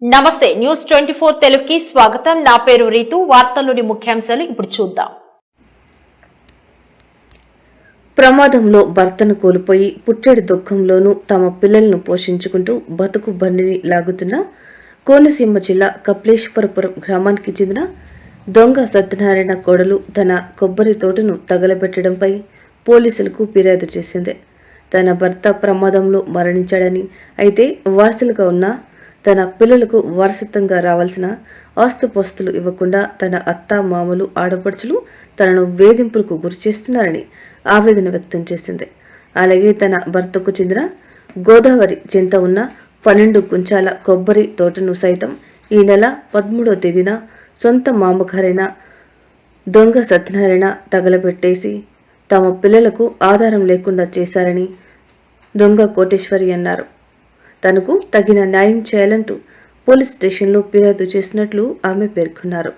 నమస్తే న్యూస్ 24 తెలుగుకి స్వాగతం. నా పేరు రీతు. వార్తల్లోని ముఖ్యాంశాలు ఇప్పుడు చూద్దాం. ప్రమాదంలో భర్తను కోల్పోయి పుట్టెడు దుఃఖంలోనూ తమ పిల్లలను పోషించుకుంటూ బతుకు బండిని లాగుతున్న కోనసీమ జిల్లా కపిలేశ్వరపురం గ్రామానికి చెందిన దొంగ సత్యనారాయణ కోడలు తన కొబ్బరి తోటను తగలబెట్టడంపై పోలీసులకు ఫిర్యాదు చేసింది. తన భర్త ప్రమాదంలో మరణించాడని, అయితే వారసులుగా ఉన్న తన పిల్లలకు వారసత్వంగా రావాల్సిన ఆస్తుపాస్తులు ఇవ్వకుండా తన అత్త మామలు ఆడపడుచులు తనను వేధింపులకు గురి చేస్తున్నారని ఆవేదన వ్యక్తం చేసింది. అలాగే తన భర్తకు చెందిన గోదావరి చెంత ఉన్న 12 గుంచాల కొబ్బరి తోటను సైతం ఈ నెల 13వ తేదీన సొంత మామగారైన దొంగ సత్యనారాయణ తగలబెట్టేసి తమ పిల్లలకు ఆధారం లేకుండా చేశారని దొంగ కోటేశ్వరి అన్నారు. తనకు తగిన న్యాయం చేయాలంటూ పోలీస్ స్టేషన్లో ఫిర్యాదు చేసినట్లు ఆమె పేర్కొన్నారు.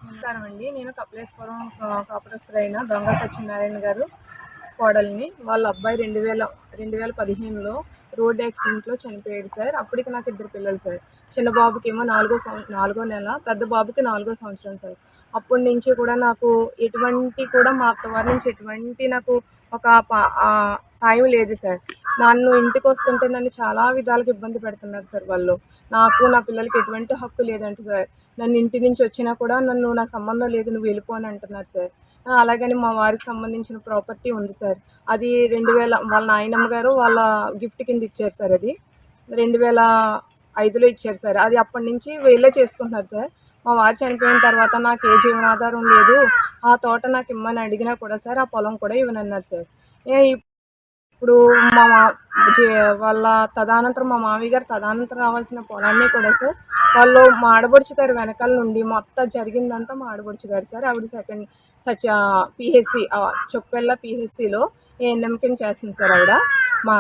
నమస్కారం అండి. నేను కపిలేశ్వరం కాపురస్తులైన దొంగ సత్యనారాయణ గారు కోడల్ని. వాళ్ళ అబ్బాయి 2015లో రోడ్ యాక్సిడెంట్లో చనిపోయాడు సార్. అప్పటికి నాకు 2 పిల్లలు సార్. చిన్న బాబుకి ఏమో 4వ నెల, పెద్ద బాబుకి 4వ సంవత్సరం సార్. అప్పటి నుంచి కూడా నాకు ఎటువంటి కూడా మా అత్తవారి నుంచి ఎటువంటి నాకు ఒక సాయం లేదు సార్. నన్ను ఇంటికి వస్తుంటే నన్ను చాలా విధాలుగా ఇబ్బంది పెడుతున్నారు సార్ వాళ్ళు. నాకు నా పిల్లలకి ఎటువంటి హక్కు లేదంట సార్. నన్ను ఇంటి నుంచి వచ్చినా కూడా నాకు సంబంధం లేదు, నువ్వు వెళ్ళిపో అని అంటున్నారు సార్. అలాగని మా వారికి సంబంధించిన ప్రాపర్టీ ఉంది సార్. అది 2000 వాళ్ళ నాయనమ్మ గారు వాళ్ళ గిఫ్ట్ కింద ఇచ్చారు సార్. అది 2005లో ఇచ్చారు సార్. అది అప్పటి నుంచి వీళ్ళే చేసుకుంటున్నారు సార్. మా వారు చనిపోయిన తర్వాత నాకు ఏ జీవనాధారం లేదు, ఆ తోట నాకు ఇమ్మని అడిగినా కూడా సార్ ఆ పొలం కూడా ఇవ్వనన్నారు సార్. ఇప్పుడు వాళ్ళ తదనంతరం మా మామయ్య గారు తదనంతరం రావాల్సిన పొలాన్ని కూడా సార్ వాళ్ళు మా ఆడబడుచు గారు వెనకాల నుండి మొత్తం జరిగిందంతా మా ఆడబడుచు గారు సార్. ఆవిడ పిహెచ్సి చొప్పెళ్ళ పిహెచ్సిలో ఏఎన్ఎం కింద చేస్తుంది సార్. ఆవిడ మా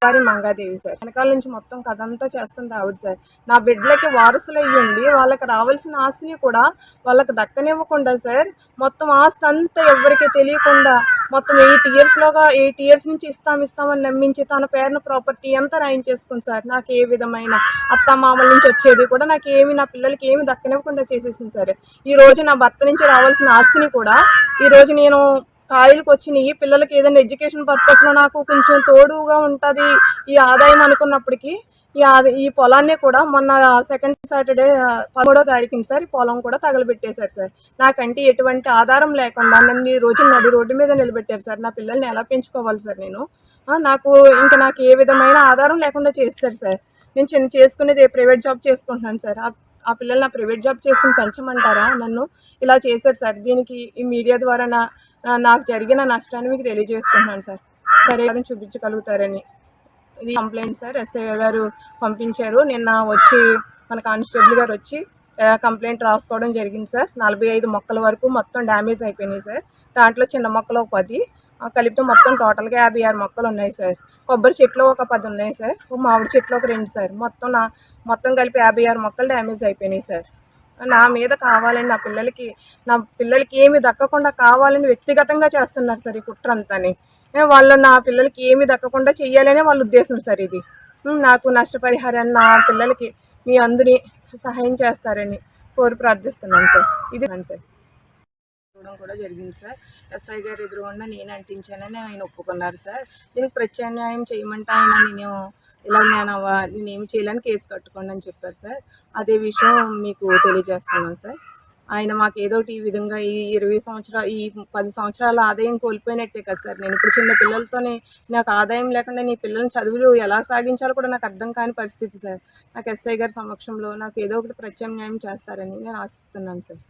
వారి మంగాదేవి సార్. వెనకాల నుంచి మొత్తం కథ అంతా చేస్తుంది ఆవిడ సార్. నా బిడ్డలకి వారసులు అయ్యుండి వాళ్ళకి రావాల్సిన ఆస్తిని కూడా వాళ్ళకి దక్కనివ్వకుండా సార్, మొత్తం ఆస్తి అంతా ఎవరికి తెలియకుండా మొత్తం 8 ఇయర్స్ నుంచి ఇస్తామని నమ్మించి తన పేరున ప్రాపర్టీ అంతా రాయించేసుకుంది సార్. నాకు ఏ విధమైన అత్తమామల నుంచి వచ్చేది కూడా నా పిల్లలకి ఏమి దక్కనివ్వకుండా చేసేసింది సార్. ఈరోజు నా భర్త నుంచి రావాల్సిన ఆస్తిని కూడా ఈరోజు నేను కాయలకు వచ్చినాయి, పిల్లలకి ఏదైనా ఎడ్యుకేషన్ పర్పస్లో నాకు కొంచెం తోడుగా ఉంటుంది ఈ ఆదాయం అనుకున్నప్పటికీ ఈ పొలాన్ని కూడా మొన్న సెకండ్ సాటర్డే 13వ తారీఖున సార్ ఈ పొలం కూడా తగలబెట్టేశారు సార్. నాకంటే ఎటువంటి ఆధారం లేకుండా నన్ను ఈ రోజు నడి రోడ్డు మీద నిలబెట్టారు సార్. నా పిల్లల్ని ఎలా పెంచుకోవాలి సార్ నేను? నాకు ఏ విధమైన ఆధారం లేకుండా చేస్తారు సార్. నేను చేసుకునేది ప్రైవేట్ జాబ్ చేసుకుంటున్నాను సార్. ఆ పిల్లలు నా ప్రైవేట్ జాబ్ చేసుకుని పెంచమంటారా? నన్ను ఇలా చేశారు సార్. దీనికి ఈ మీడియా ద్వారా నాకు జరిగిన నష్టాన్ని మీకు తెలియజేసుకుంటున్నాను సార్. సరే చూపించగలుగుతారని ఇది కంప్లైంట్ సార్. ఎస్ఐ గారు పంపించారు. నిన్న వచ్చి మన కానిస్టేబుల్ గారు వచ్చి కంప్లైంట్ రాసుకోవడం జరిగింది సార్. 45 మొక్కల వరకు మొత్తం డ్యామేజ్ అయిపోయినాయి సార్. దాంట్లో చిన్న మొక్కలు ఒక 10 కలిపితే మొత్తం టోటల్గా 56 మొక్కలు ఉన్నాయి సార్. కొబ్బరి చెట్లు ఒక 10 ఉన్నాయి సార్. మామిడి చెట్లు ఒక 2 సార్. మొత్తం కలిపి 56 మొక్కలు డ్యామేజ్ అయిపోయినాయి సార్. నా మీద కావాలని నా పిల్లలకి ఏమి దక్కకుండా కావాలని వ్యక్తిగతంగా చేస్తున్నారు సార్ ఈ కుట్రంతాని. నా పిల్లలకి ఏమి దక్కకుండా చెయ్యాలనే వాళ్ళ ఉద్దేశం సార్ ఇది. నాకు నష్టపరిహారాన్ని నా పిల్లలకి మీ అందరి సహాయం చేస్తారని కోరి ప్రార్థిస్తున్నాను సార్. ఇది సార్ చూడడం కూడా జరిగింది సార్. ఎస్ఐ గారు ఎదురుగుండా నేను అంటించానని ఆయన ఒప్పుకున్నారు సార్. దీనికి ప్రత్యామ్నాయం చేయమంటే ఆయన నేనేమి చేయాలని కేసు కట్టుకోండి అని చెప్పారు సార్. అదే విషయం మీకు తెలియజేస్తున్నాను సార్. ఆయన మాకు ఏదో ఒకటి ఈ విధంగా ఈ 10 సంవత్సరాల ఆదాయం కోల్పోయినట్టే కదా సార్. నేను ఇప్పుడు చిన్న పిల్లలతోనే నాకు ఆదాయం లేకుండా నీ పిల్లల్ని చదువులు ఎలా సాగించాలో కూడా నాకు అర్థం కాని పరిస్థితి సార్. నాకు ఎస్ఐ గారి సమక్షంలో నాకు ఏదో ఒకటి ప్రత్యామ్నాయం చేస్తారని నేను ఆశిస్తున్నాను సార్.